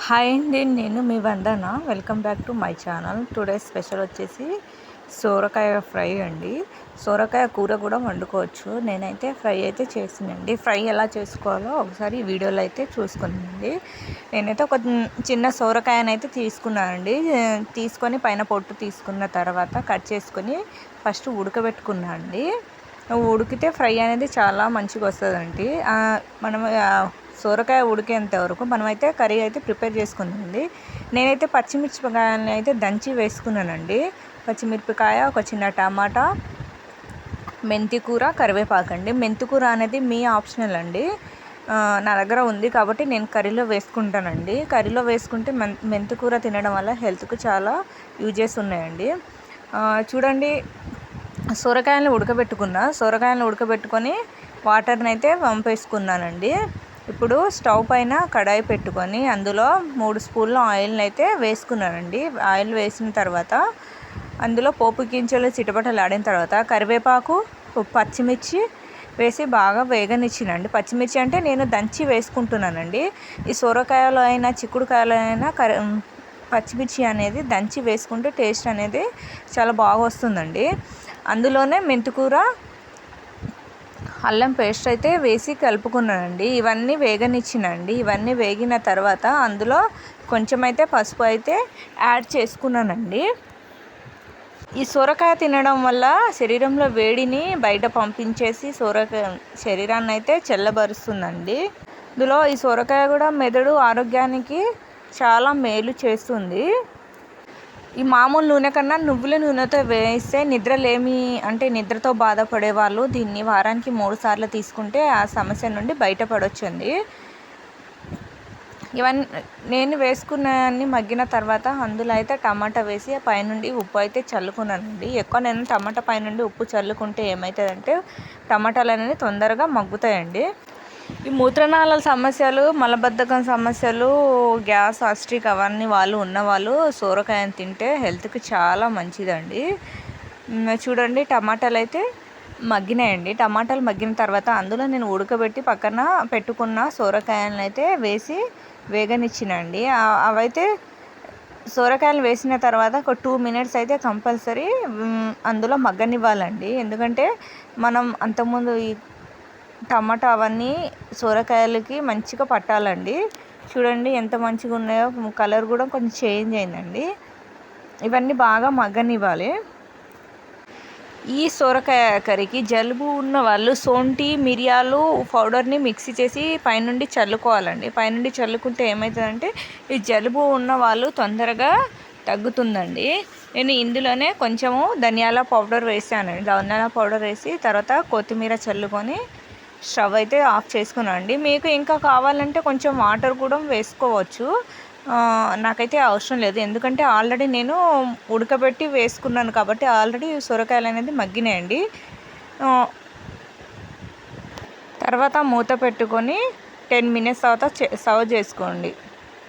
Hi అండి, నేను మీ Vandana. Welcome back to my channel. Today special వచ్చేసి సోరకాయ ఫ్రై అండి. సోరకాయ కూర కూడా వండుకోవచ్చు. నేనైతే ఫ్రై అయితే చేసినండి. ఫ్రై ఎలా చేసుకోవాలో ఒకసారి ఈ వీడియోలో అయితే చూసుకున్నానండి. నేనైతే ఒక చిన్న సోరకాయనైతే తీసుకున్నానండి. తీసుకొని పైన పొట్టు తీసుకున్న తర్వాత కట్ చేసుకొని ఫస్ట్ ఉడకబెట్టుకున్నా అండి. ఉడికితే ఫ్రై అనేది చాలా మంచిగా వస్తుందండి. మనం సొరకాయ ఉడికేంత వరకు మనమైతే కర్రీ అయితే ప్రిపేర్ చేసుకుందండి. నేనైతే పచ్చిమిరపకాయలని అయితే దంచి వేసుకున్నానండి. పచ్చిమిరపకాయ, ఒక చిన్న టమాటా, మెంతి కూర, కరివేపాకండి. మెంతి కూర అనేది మీ ఆప్షనల్ అండి. నా దగ్గర ఉంది కాబట్టి నేను కర్రీలో వేసుకుంటానండి. కర్రీలో వేసుకుంటే మెంతి కూర తినడం వల్ల హెల్త్కు చాలా యూజెస్ ఉన్నాయండి. చూడండి, సొరకాయలను ఉడకబెట్టుకొని వాటర్ని అయితే వంపేసుకున్నానండి. ఇప్పుడు స్టవ్ పైన కడాయి పెట్టుకొని అందులో 3 స్పూన్ల ఆయిల్ని అయితే వేసుకున్నానండి. ఆయిల్ వేసిన తర్వాత అందులో పోపు గింజలు చిటపటలాడిన తర్వాత కరివేపాకు, పచ్చిమిర్చి వేసి బాగా వేగనిచ్చినండి. పచ్చిమిర్చి అంటే నేను దంచి వేసుకుంటున్నానండి. ఈ సొరకాయలో అయినా చిక్కుడుకాయలో అయినా పచ్చిమిర్చి అనేది దంచి వేసుకుంటే టేస్ట్ అనేది చాలా బాగా వస్తుందండి. అందులోనే మెంతికూర, అల్లం పేస్ట్ అయితే వేసి కలుపుకున్నానండి. ఇవన్నీ వేగనిచ్చినండి. ఇవన్నీ వేగిన తర్వాత అందులో కొంచెం అయితే పసుపు అయితే యాడ్ చేసుకున్నానండి. ఈ సొరకాయ తినడం వల్ల శరీరంలో వేడిని బయట పంపించేసి శరీరాన్ని అయితే చల్లబరుస్తుందండి. ఇందులో ఈ సొరకాయ కూడా మెదడు ఆరోగ్యానికి చాలా మేలు చేస్తుంది. ఈ మామూలు నూనె కన్నా నువ్వుల నూనెతో వేస్తే నిద్రతో బాధపడే వాళ్ళు దీన్ని వారానికి 3 సార్లు తీసుకుంటే ఆ సమస్య నుండి బయటపడొచ్చండి. ఇవన్నీ నేను వేసుకున్నవన్నీ మగ్గిన తర్వాత అందులో అయితే టమాటా వేసి పైనుండి ఉప్పు అయితే చల్లుకున్నానండి. ఎక్కువ నేను టమాటా పైనుండి ఉప్పు చల్లుకుంటే ఏమవుతుందంటే టమాటాలు అనేవి తొందరగా మగ్గుతాయండి. ఈ మూత్రనాళాల సమస్యలు, మలబద్ధకం సమస్యలు, గ్యాస్, ఆస్ట్రిక్ అవన్నీ ఉన్నవాళ్ళు సోరకాయని తింటే హెల్త్కి చాలా మంచిదండి. చూడండి, టమాటాలు అయితే మగ్గినాయండి. టమాటాలు మగ్గిన తర్వాత అందులో నేను ఉడకబెట్టి పక్కన పెట్టుకున్న సోరకాయలను అయితే వేసి వేగనిచ్చినండి. అవైతే సోరకాయలు వేసిన తర్వాత ఒక 2 మినిట్స్ అయితే కంపల్సరీ అందులో మగ్గనివ్వాలండి. ఎందుకంటే మనం అంతకుముందు ఈ టమాటా అవన్నీ సొరకాయలకి మంచిగా పట్టాలండి. చూడండి ఎంత మంచిగా ఉన్నాయో. కలర్ కూడా కొంచెం చేంజ్ అయిందండి. ఇవన్నీ బాగా మగ్గనివ్వాలి. ఈ సొరకాయ కర్రీకి జలుబు ఉన్న వాళ్ళు సొంఠి, మిరియాలు పౌడర్ని మిక్సీ చేసి పైనుండి చల్లుకోవాలండి. పైనుండి చల్లుకుంటే ఏమవుతుందంటే ఈ జలుబు ఉన్న వాళ్ళు తొందరగా తగ్గుతుందండి. నేను ఇందులోనే కొంచెము ధనియాల పౌడర్ వేసానండి. ధనియాల పౌడర్ వేసి తర్వాత కొత్తిమీర చల్లుకొని స్టవ్ అయితే ఆఫ్ చేసుకున్నానండి. మీకు ఇంకా కావాలంటే కొంచెం వాటర్ కూడా వేసుకోవచ్చు. నాకైతే అవసరం లేదు, ఎందుకంటే ఆల్రెడీ నేను ఉడకబెట్టి వేసుకున్నాను కాబట్టి ఆల్రెడీ సొరకాయలు అనేది మగ్గినాయండి. తర్వాత మూత పెట్టుకొని 10 మినిట్స్ తర్వాత సర్వ్ చేసుకోండి.